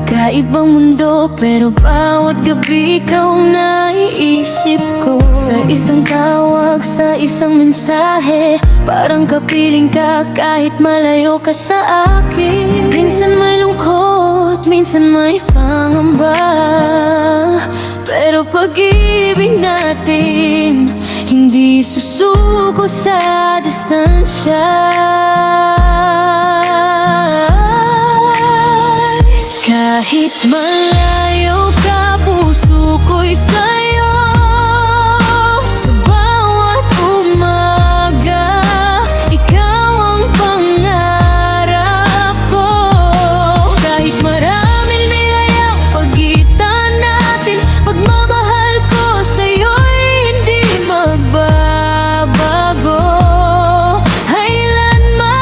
Magkaibang mundo pero bawat gabi ikaw ang naiisip ko. Sa isang tawag, sa isang mensahe, parang kapiling ka kahit malayo ka sa akin. Minsan may lungkot, minsan may pangamba, pero pag-ibig natin hindi susuko sa distansya. Kahit malayo ka, puso ko'y sa'yo. Sa bawat umaga, ikaw ang pangarap ko. Kahit maraming niyayang pagitan natin, pagmamahal ko sa'yo'y hindi magbabago kailanman.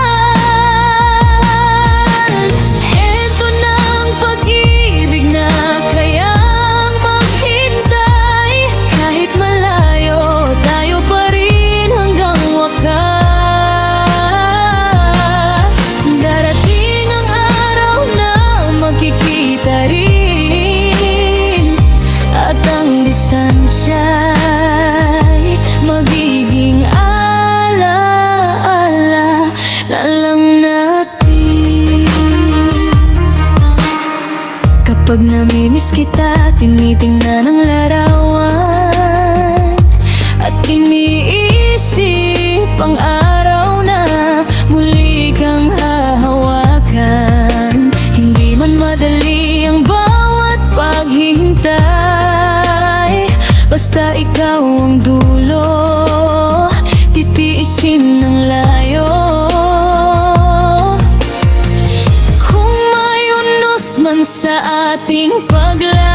Eto na ang pag-ibig na kayang maghintay. Kahit malayo, tayo pa rin hanggang wakas. Darating ang araw na magkikita rin, at ang distansya'y magiging alaala na lang natin. Kapag namimiss kita, tinitingnan ang larawan at iniisip ang araw na muli kang hahawakan. Hindi man madali ang bawat paghihintay, basta ikaw ang dulo, titiisin ng layo. Kung may unos man sa ating paglayo,